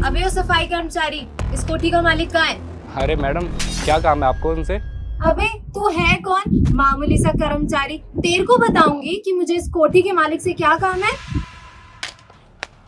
अबे वो सफाई कर्मचारी, इस कोठी का मालिक कहाँ है? अरे मैडम, क्या काम है आपको उनसे? अबे तू है कौन? मामूली सा कर्मचारी। तेरे को बताऊंगी कि मुझे इस कोठी के मालिक से क्या काम है।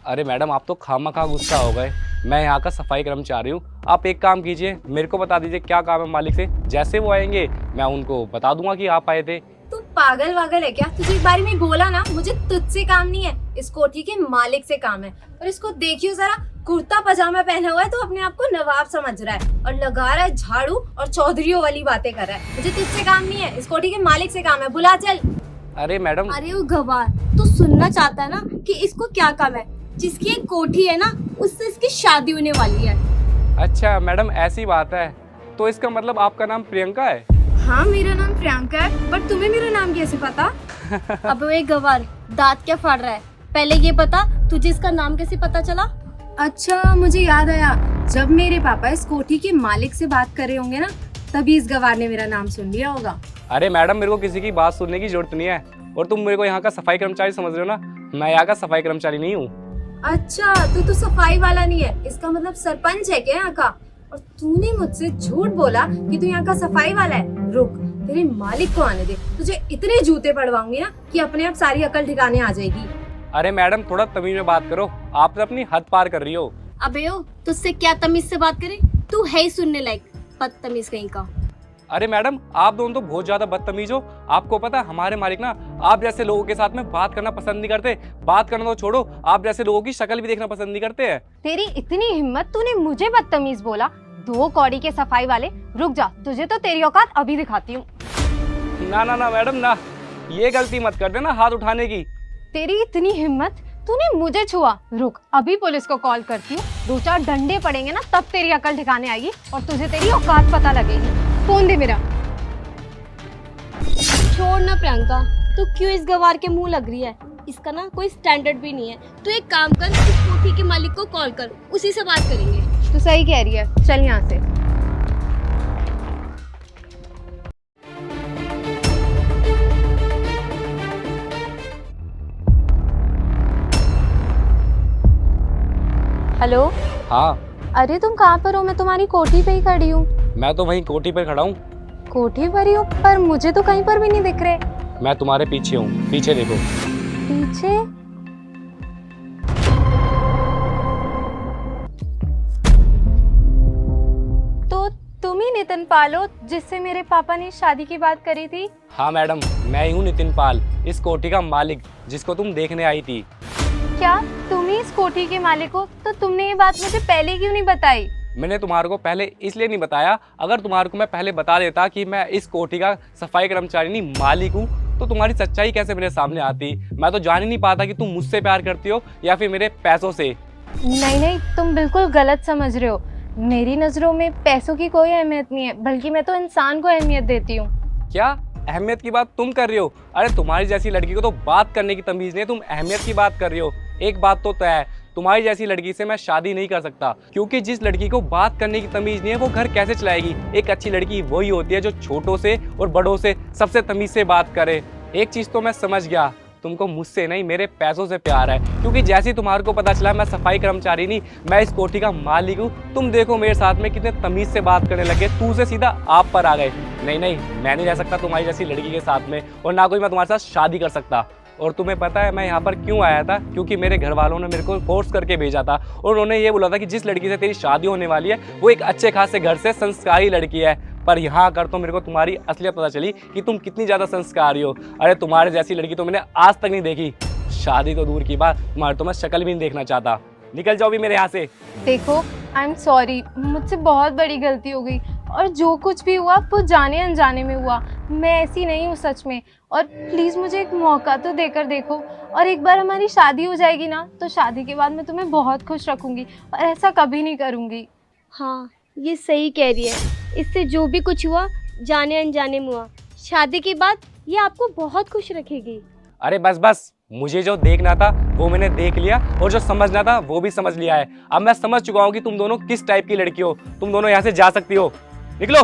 अरे मैडम, आप तो खामखा गुस्सा हो गए। मैं यहाँ का सफाई कर्मचारी हूँ। आप एक काम कीजिए, मेरे को बता दीजिए क्या काम है मालिक से। जैसे वो आएंगे मैं उनको बता दूंगा कि आप आए थे। तू पागल वागल है क्या? तुझे एक बारी में बोला ना, मुझे तुझसे काम नहीं है, इस कोठी के मालिक से काम है। और इसको देखियो जरा, कुर्ता पजामा पहना हुआ है तो अपने आप को नवाब समझ रहा है और लगा रहा है झाड़ू और चौधरियों वाली बातें कर रहा है। मुझे तुझसे काम नहीं है, इस कोठी के मालिक से काम है। बुला चल। अरे मैडम, अरे वो गवार, तू सुनना चाहता है ना कि इसको क्या काम है? जिसकी एक कोठी है ना, उससे इसकी शादी होने वाली है। अच्छा मैडम, ऐसी बात है। तो इसका मतलब आपका नाम प्रियंका है? हाँ, मेरा नाम प्रियंका है, बट तुम्हें मेरा नाम कैसे पता? अब वे गवार, दांत क्या फाड़ रहा है? पहले ये बता, तुझे इसका नाम कैसे पता चला? अच्छा, मुझे याद आया, जब मेरे पापा इस कोठी के मालिक से बात कर रहे होंगे ना, तभी इस गवार ने मेरा नाम सुन लिया होगा। अरे मैडम, मेरे को किसी की बात सुनने की जरूरत नहीं है। और तुम मेरे को यहाँ का सफाई कर्मचारी समझ रहे हो ना? मैं यहाँ का सफाई कर्मचारी नहीं हूँ। अच्छा, तो सफाई वाला नहीं है, इसका मतलब सरपंच है क्या यहाँ का? और तूने मुझसे झूठ बोला कि तू यहाँ का सफाई वाला है। रुक, तेरे मालिक को आने दे, तुझे इतने जूते पड़वाऊंगी ना कि अपने आप सारी अकल ठिकाने आ जाएगी। अरे मैडम, थोड़ा तमीज में बात करो, आप तो अपनी हद पार कर रही हो। अबे ओ, तुझसे क्या तमीज से बात करे? तू है ही सुनने लायक, बदतमीज कहीं का। अरे मैडम, आप दोनों तो बहुत ज्यादा बदतमीज हो। आपको पता है हमारे मालिक ना आप जैसे लोगों के साथ में बात करना पसंद नहीं करते। बात करना तो छोड़ो, आप जैसे लोगों की शक्ल भी देखना पसंद नहीं करते हैं। तेरी इतनी हिम्मत, तूने मुझे बदतमीज बोला? दो कौड़ी के सफाई वाले, रुक जा, तुझे तो तेरी औकात अभी दिखाती हूँ। ना ना ना मैडम ना, ये गलती मत कर देना हाथ उठाने की। तेरी इतनी हिम्मत, तूने मुझे छुआ? रुक, अभी पुलिस को कॉल करती हूँ। दो चार डंडे पड़ेंगे ना, तब तेरी अकल ठिकाने आएगी और तुझे तेरी औकात पता लगेगी। फोन दे मेरा। छोड़ ना प्रियंका, तू क्यों इस गवार के मुंह लग रही है? इसका ना कोई स्टैंडर्ड भी नहीं है। तू एक काम कर, इस कोठी के मालिक को कॉल कर, उसी से बात करेंगे। तू सही कह रही है, चल यहाँ से। हेलो। हाँ, अरे तुम कहाँ पर हो? मैं तुम्हारी कोठी पे ही खड़ी हूँ। मैं तो वहीं कोठी पर खड़ा हूँ। कोठी पर ही हो, पर मुझे तो कहीं पर भी नहीं दिख रहे। मैं तुम्हारे पीछे हूँ, पीछे देखो। पीछे? तो तुम ही नितिन पाल हो जिससे मेरे पापा ने शादी की बात करी थी? हाँ मैडम, मैं ही हूँ नितिन पाल, इस कोठी का मालिक जिसको तुम देखने आई थी। क्या तुम ही इस कोठी के मालिक हो? तो तुमने ये बात मुझे पहले क्यों नहीं बताई? मैंने तुम्हारे को पहले इसलिए नहीं बताया, अगर तुम्हारे को मैं पहले बता देता कि मैं इस कोठी का सफाई कर्मचारी नहीं मालिक हूँ, तो तुम्हारी सच्चाई कैसे मेरे सामने आती। मैं तो जान ही नहीं पाता कि तुम मुझसे प्यार करती हो या फिर मेरे पैसों से। नहीं नहीं, तुम बिल्कुल गलत समझ रहे हो। मेरी नज़रों में पैसों की कोई अहमियत नहीं है, बल्कि मैं तो इंसान को अहमियत देती हूँ। क्या अहमियत की बात तुम कर रही हो? अरे तुम्हारी जैसी लड़की को तो बात करने की तमीज नहीं है, तुम अहमियत की बात कर रही हो। एक बात तो तय है, तुम्हारी जैसी लड़की से मैं शादी नहीं कर सकता, क्योंकि जिस लड़की को बात करने की तमीज नहीं है वो घर कैसे चलाएगी। एक अच्छी लड़की वही होती है जो छोटों से और बड़ों से सबसे तमीज से बात करे। एक चीज तो मैं समझ गया, तुमको मुझसे नहीं मेरे पैसों से प्यार है, क्योंकि जैसे तुम्हारे को पता चला मैं सफाई कर्मचारी नहीं, मैं इस कोठी का मालिक हूँ, तुम देखो मेरे साथ में कितने तमीज से बात करने लगे, तू से सीधा आप पर आ गए। नहीं नहीं, मैं नहीं रह सकता तुम्हारी जैसी लड़की के साथ में, और ना कोई मैं तुम्हारे साथ शादी कर सकता। और तुम्हें पता है मैं यहाँ पर क्यों आया था? क्योंकि मेरे घर वालों ने मेरे को फोर्स करके भेजा था, और उन्होंने ये बोला था कि जिस लड़की से तेरी शादी होने वाली है वो एक अच्छे खासे घर से संस्कारी लड़की है। पर यहाँ आकर तो मेरे को तुम्हारी असलियत पता चली कि तुम कितनी ज़्यादा संस्कारी हो। अरे तुम्हारे जैसी लड़की तो मैंने आज तक नहीं देखी, शादी तो दूर की बात, तुम्हारी तो मैं शक्ल भी नहीं देखना चाहता। निकल जाओ भी मेरे यहाँ से। देखो, आई एम सॉरी, मुझसे बहुत बड़ी गलती हो गई, और जो कुछ भी हुआ वो जाने अनजाने में हुआ। मैं ऐसी नहीं हूँ सच में, और प्लीज़ मुझे एक मौका तो देकर देखो। और एक बार हमारी शादी हो जाएगी ना, तो शादी के बाद मैं तुम्हें बहुत खुश रखूँगी, और ऐसा कभी नहीं करूँगी। हाँ, ये सही कह रही है। इससे जो भी कुछ हुआ जाने अनजाने में हुआ। शादी के बाद ये आपको बहुत खुश रखेगी। अरे बस बस, मुझे जो देखना था वो मैंने देख लिया, और जो समझना था वो भी समझ लिया है। अब मैं समझ चुका हूँ कि तुम दोनों किस टाइप की लड़की हो। तुम दोनों यहाँ से जा सकती हो, निकलो।